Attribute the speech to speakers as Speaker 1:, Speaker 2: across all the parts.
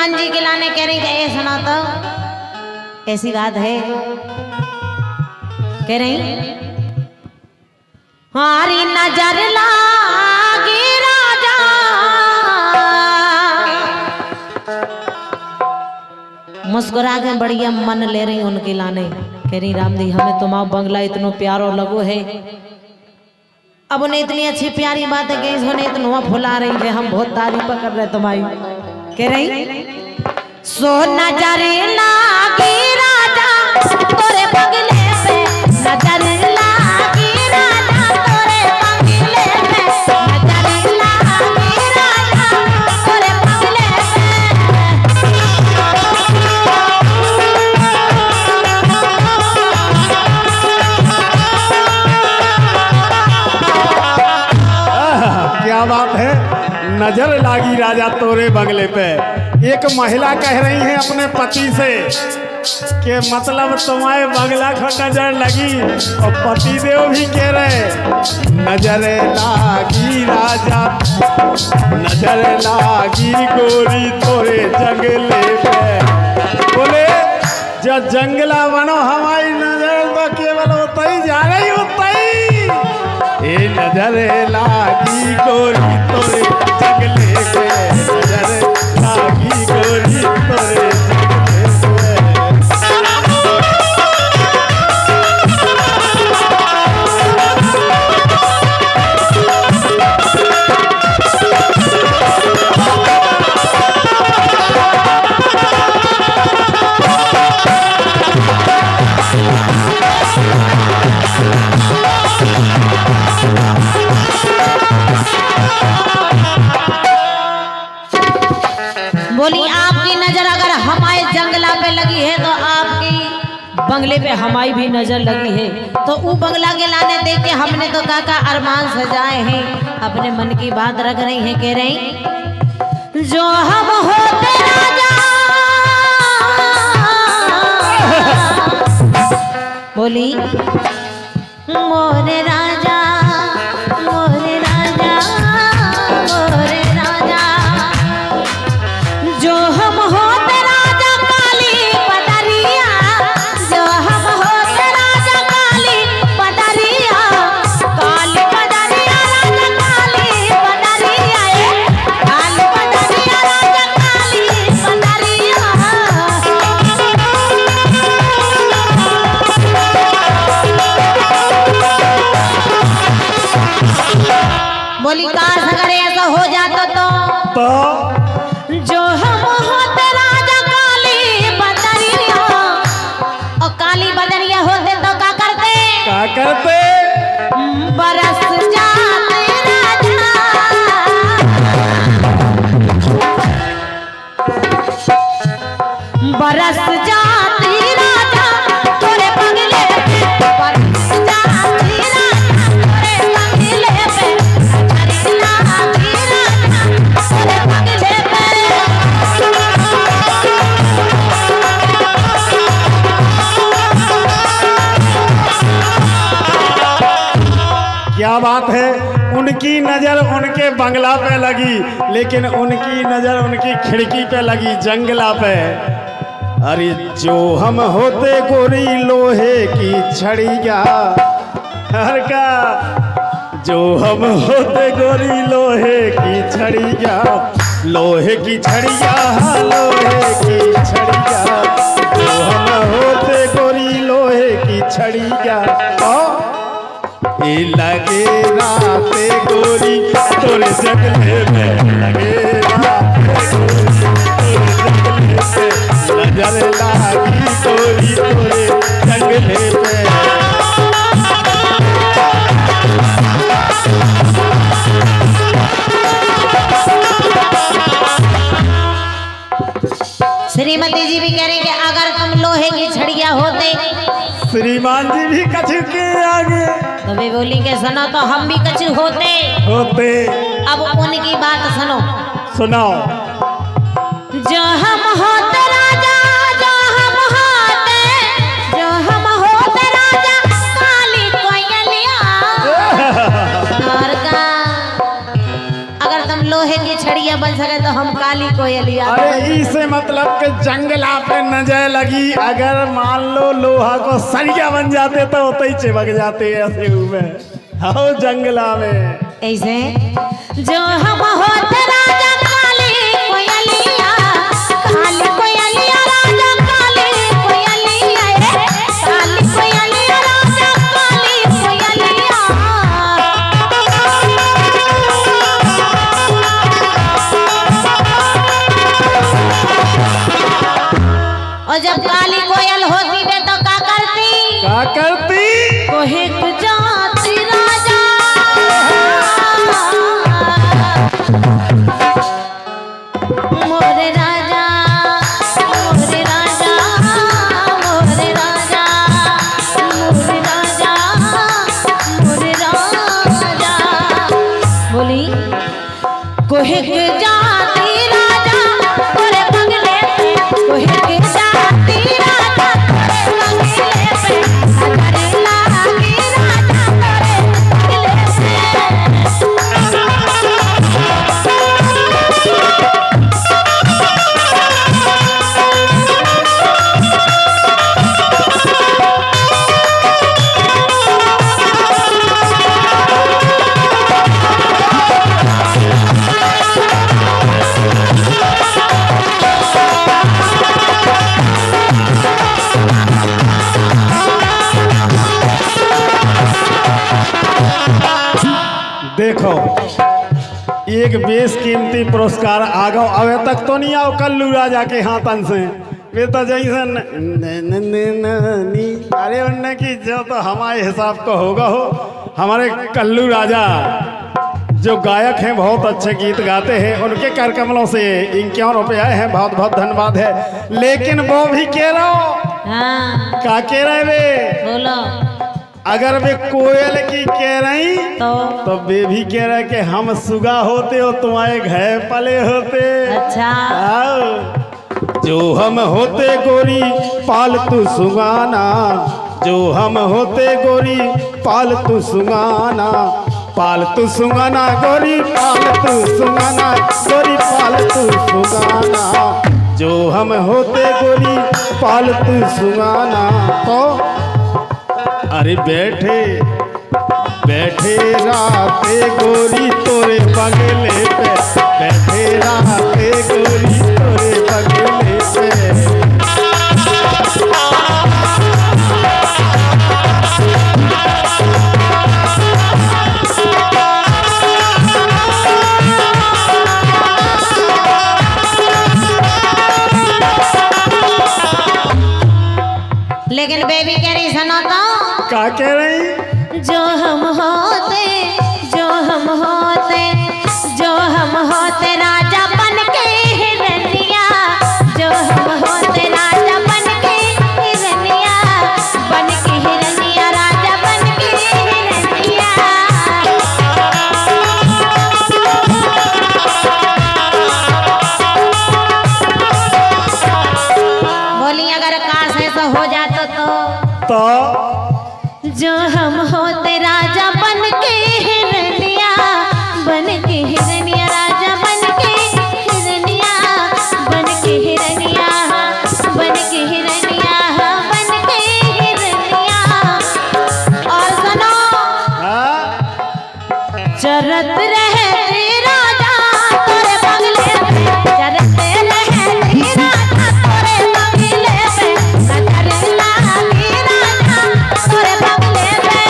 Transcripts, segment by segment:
Speaker 1: श्रीमान जी के लाने कह रही कि सुना तो ऐसी बात है, कह रही हारी नजर लागी राजा, मुस्कुरा के बढ़िया मन ले रही उनके लाने, कह रही राम दी हमें तुम्हारा बंगला इतना प्यारो लगो है। अब उन्हें इतनी अच्छी प्यारी बात है कि उन्हें इतना फुला रही है, हम बहुत तारीफ कर रहे तुम्हारी। कह रही सो नजर लागी राजा तोरे बंगले पे, नजर लागी राजा तोरे बंगले पे, नजर लागी राजा तोरे बंगले
Speaker 2: पे। क्या बात है, नजर लागी राजा तोरे बंगले पे। एक महिला कह रही है अपने पति से कि मतलब तुम्हारे बंगला को नजर लगी, और पति देव भी कह रहे नजर लागी राजा, नजर लागी गोरी तोरे जंगले पे। बोले जब जंगला बनो हमारी नजर तो केवल होता ही जा रही होता ही, ये नजर लागी गोरी तोरे जंगले पे, नजर लागी गोरी तोरे
Speaker 1: बोली आपकी नजर अगर हमारे जंगला पे लगी है तो आपकी बंगले पे हमारी भी नजर लगी है। तो वो बंगला के लाने देख के हमने तो काका अरमान सजाए हैं, अपने मन की बात रख रही हैं। कह रही जो हम होते राजा, बोली मोरे राजा मोरे राजा मोरे राजा, जो हम होते राजा काली पटरिया, जो हम होते राजा काली पटरिया, काली पटरिया राजा काली पटरिया, काली पटरिया राजा काली पटरिया। बोली काश अगर ऐसा हो जाता तो जो हम होते राजा काली बदरिया, और काली बदरिया होते तो क्या करते,
Speaker 2: क्या करते,
Speaker 1: बरस जाते राजा, बरस जाती राजा तोरे बंगले पे, बरस जाती राजा तोरे बंगले पे, नजर लागी राजा तोरे बंगले पे।
Speaker 2: क्या बात है, उनकी नजर उनके बंगला पे लगी, लेकिन उनकी नजर उनकी खिड़की पे लगी, जंगला पे। अरे जो हम होते गोरी लोहे की छड़िया, हर का जो हम होते गोरी लोहे की छड़िया, लोहे की छड़िया लोहे की छड़िया, जो हम होते गोरी लोहे की छड़िया, लगे राते गोरी तोरे जंगले में, लगे राते गोरी तोरे जंगले पे, नजर लागी गोरी तोरे जंगले पे।
Speaker 1: श्रीमती जी भी कह रही कि अगर तुम लोहे की छड़िया होते,
Speaker 2: श्रीमान जी भी कछु के आगे,
Speaker 1: तो वे बोली के सुनो तो हम भी कछु होते। अब उनकी बात सुनो,
Speaker 2: सुनाओ।
Speaker 1: जो हम होते राजा, जो हम होते, जो हम होते राजा काली कोयलिया, और का अगर तुम लोहे की छड़िया बन सके तो हम काली कोयलिया।
Speaker 2: अरे इसे मतलब कि जंगला पे नजर लगी, अगर मान लो लोहा को सरिया बन जाते तो होते ही चिपक जाते ऐसे हुए हो जंगला में।
Speaker 1: ऐसे जो हम होते राजा काली कोयलिया, काली कोयलिया राजा काली कोयलिया, काली कोयलिया राजा काली कोयलिया। और जब काली कोयल होती वे तो क्या करती?
Speaker 2: क्या करती?
Speaker 1: कोहे जाती राजा मोरे राजा, मोरे राजा, मोरे राजा, मोरे राजा, मोरे राजा। बोली कोहे जाती राजा तोरे बंगले पे, कोहे जाती राजा तोरे बंगले पे, नजर लागी राजा तोरे बंगले से।
Speaker 2: देखो एक बेशकीमती पुरस्कार आगो अवे तक तो नहीं आओ कल्लू राजा के हाथन से। वे तो जैसे अरे उनने की जो तो हमारे हिसाब का होगा हो। हमारे कल्लू राजा जो गायक हैं, बहुत अच्छे गीत गाते हैं, उनके कर कमलों से 51 रुपये आए हैं, बहुत बहुत धन्यवाद है। लेकिन वो भी कह रहा हो
Speaker 1: हाँ
Speaker 2: क्या कह रहे वे?
Speaker 1: बोलो।
Speaker 2: अगर वे कोयल की कह रही तो वे भी कह रहे कि हम सुगा होते हो तुम्हारे घर पले होते।
Speaker 1: अच्छा
Speaker 2: आओ। जो हम होते गोरी पालतू सुगाना, जो हम होते गोरी पालतू सुगाना, पालतू सुगाना गोरी पालतू सुगाना, गोरी पालतू सुगाना। जो हम होते गोरी पालतू सुगाना तो अरे बैठे बैठे राते गोरी तोरे बगले पे, बैठे राते गोरी तोरे बगले पे।
Speaker 1: लेकिन बेबी कह रही सुनो तो
Speaker 2: क्या कह रही?
Speaker 1: जो हम होते, जो हम होते, जो हम होते राजा बन के हिरनिया, जो हम होते राजा बन के हिरनिया, बन के हिरनिया राजा बन के हिरनिया। बोली अगर काश ऐसा हो जाता तो जो हम होते राजा बन के हिरनिया, बन के हिरनिया राजा बन के हिरनिया, बन के हिरनिया, बन के हिरनिया, बन के हिरनिया। और सुनो चरत रहते राजा तोरे बंगले पे, चरत रहते राजा तोरे बंगले पे, नजर लागी राजा तोरे बंगले पे।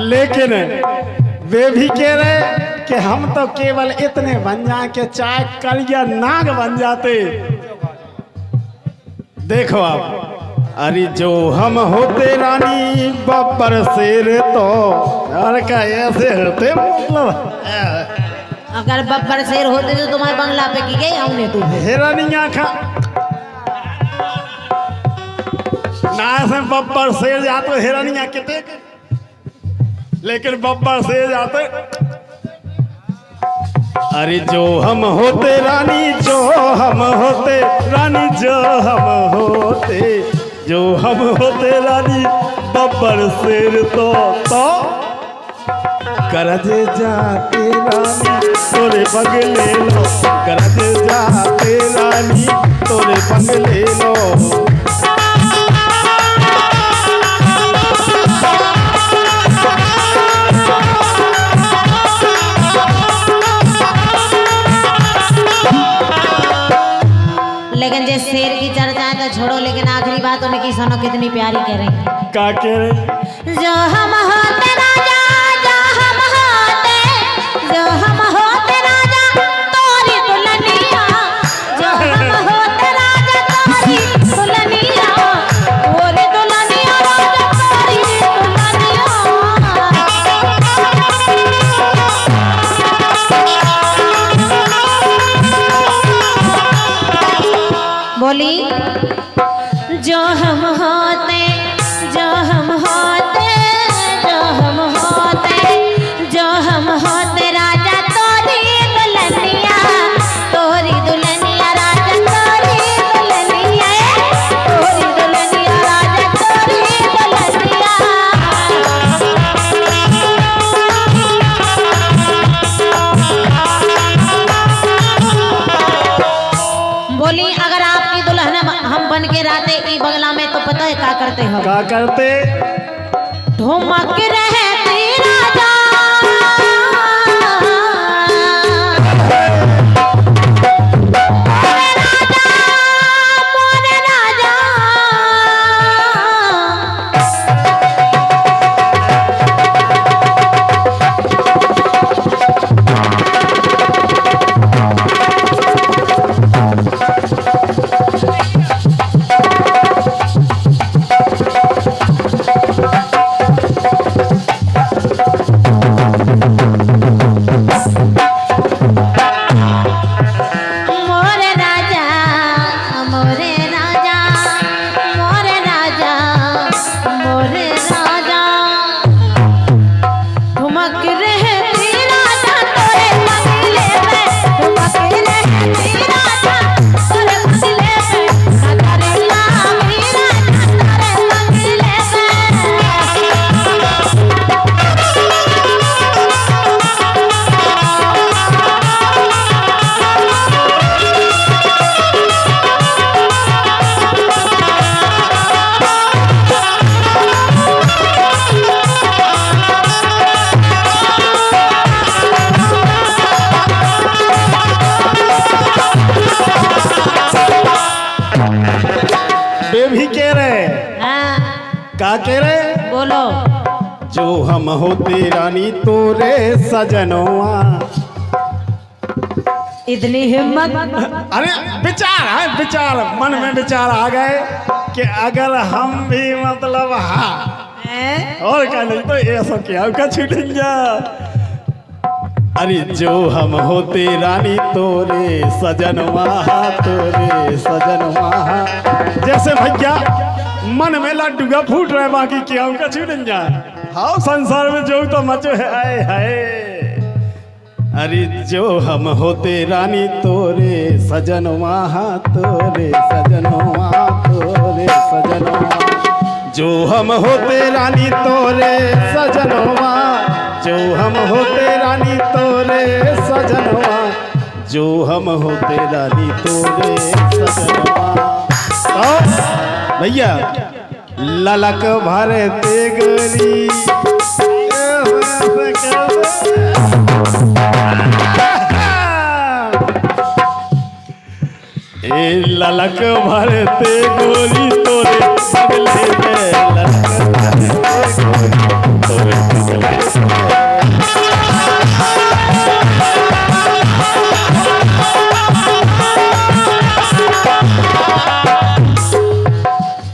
Speaker 2: लेकिन वे भी कह रहे कि हम तो केवल इतने बन जाए कि चाय कलिया नाग बन जाते। देखो आप, अरे जो हम होते रानी बब्बर शेर तो अरे क्या ऐसे होते मतलब।
Speaker 1: अगर बब्बर शेर होते तो तुम्हारे बंगला पे की गई हमने तू
Speaker 2: हिरनिया खा ना से बब्बर शेर जाते हिरनिया कितने, लेकिन बब्बर शेर जाते अरे जो हम होते रानी, जो हम होते रानी, जो हम होते, जो हम होते रानी, बब्बर शेर तो करजे जाते रानी तोरे बगले लो, करजे जाते रानी तोरे बगले लो।
Speaker 1: लेकिन जे शेर की चर्चा है तो छोड़ो, लेकिन आखिरी बात उनकी सुनो, कितनी प्यारी कह रही।
Speaker 2: क्या कह रहे?
Speaker 1: जो हम होते राजा, जो हम होते, जो हम होते राजा तोरी दुल्हनिया, जो हम होते राजा तोरी दुल्हनिया, तोरी दुल्हनिया राजा तोरी दुल्हनिया। बोली जो हम होते, जो हम होते, जो हम होते, जो हम होते राजा तोरी दुल्हनिया, तोरी दुल्हनिया राजा तोरी दुल्हनिया, तोरी दुल्हनिया राजा तोरी दुल्हनिया। बोली अगर आपकी दुल्हन हम बन के रहते ई बंगला में तो पता है क्या करते हो?
Speaker 2: क्या करते?
Speaker 1: ढुमक रहते राजा, मोरे राजा, मोरे राजा, मोरे राजा, मोरे राजा, मोरे राजा। ढुमक रहती राजा तोरे बंगले में, ढुमक रहती राजा तोरे बंगले में, करेला मेरा तारे बंगले में।
Speaker 2: बेबी कह रहे?
Speaker 1: हाँ,
Speaker 2: क्या कह रहे?
Speaker 1: बोलो।
Speaker 2: जो हम होते रानी तोरे सजनवा।
Speaker 1: इतनी हिम्मत?
Speaker 2: अरे विचार है, विचार मन में विचार आ गए कि अगर हम भी मतलब हाँ और क्या, नहीं तो ऐसा क्या का छूटेंगे। अरे जो हम होते रानी तोरे सजनवा, तोरे सजनवा। जैसे भैया मन में लड्डूगा फूट रहे, बाकी क्या उनका छूटेंगे। हाँ संसार में जो तो मचो है, आए हाय। अरे जो हम होते रानी तोरे सजनवा, तोरे सजनवा, तोरे सजनवा। जो हम होते रानी तोरे सजनवा, जो हम होते रानी तोरे सजनवा, जो हम होते रानी तोरे सजनवा। भैया ललक भरे तेगरी, ए ललक भरते गोली तोरे बगले में, ललक भरते गोली तोरे बगले में।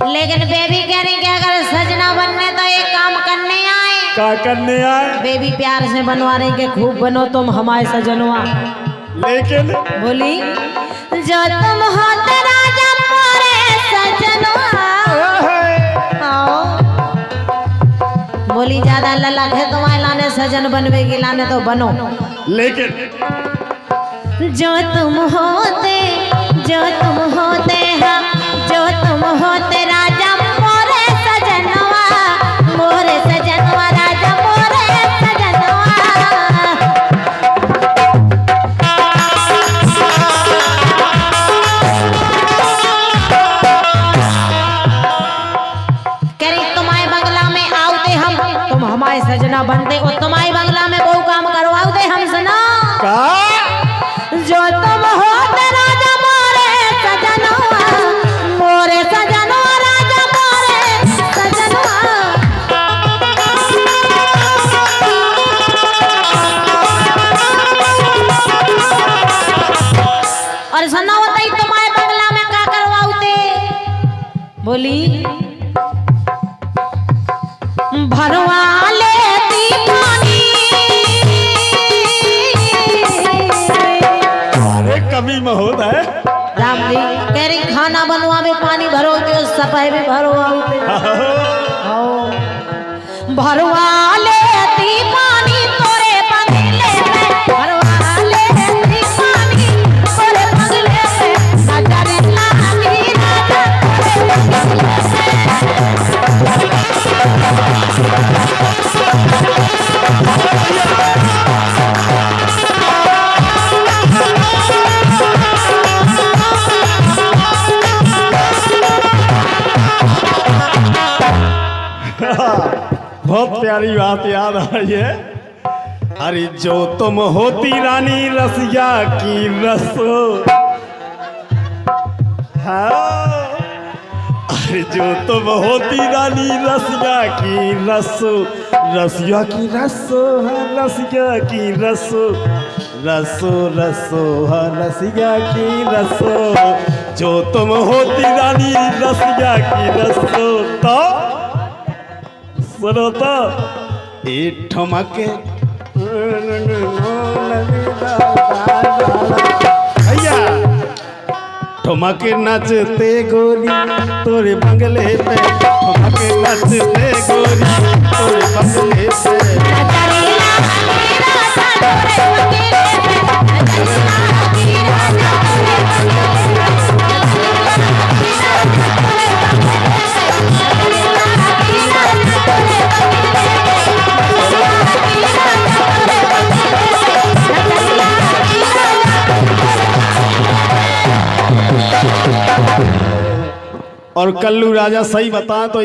Speaker 1: लेकिन बेबी कह रही कि अगर सजना बनने तो एक काम करने आए।
Speaker 2: क्या करने आए?
Speaker 1: बेबी प्यार से बनवा रही कि खूब बनो तुम हमारे सजनवा।
Speaker 2: लेकिन
Speaker 1: बोली जो तुम होते राजा मोरे सजनवा। आओ। बोली ज्यादा ललक है तुम्हारे लाने, सजन बनवेगी लाने तो बनो।
Speaker 2: लेकिन
Speaker 1: जो तुम होते हाँ, जो तुम होते राजा मोरे सजनवा राजा मोरे सजनवा। कह रही तुम्हारे बंगला में आओते हम, तुम हमारे सजना बनते और तुम्हारे बंगला में वो काम करवाओते हम सना। जो तुम होते राजा मोरे सजनवा राजा मोरे सजनवा। और सना होता ही तुम्हारे बंगला में क्या करवाओते? बोली भरवा लेती पानी।
Speaker 2: अरे कभी में होता है
Speaker 1: राम जी कह रही खाना बनवावे पानी भरोगे सफाई भी भरवाओगे। भरवा लेती पानी तोरे बंगले में, भरवा लेती पानी तोरे बंगले में। नजर लागी राजा
Speaker 2: बहुत प्यारी बात याद आ रही है। अरे जो तुम होती रानी रसिया की रसो, हाँ। अरे जो तुम होती रानी रसिया की रसो, रसिया की रसो, हाँ रसिया की रसो, रसो रसो, हाँ रसिया की रसो। जो तुम होती रानी रसिया की रसो, तो सुनो तो ए ठमके भैया ठमके नचते गोरी तोरे बंगले पे, ठमके नचते गोरी तोरे बंगले पे। और कल्लू राजा सही बता तो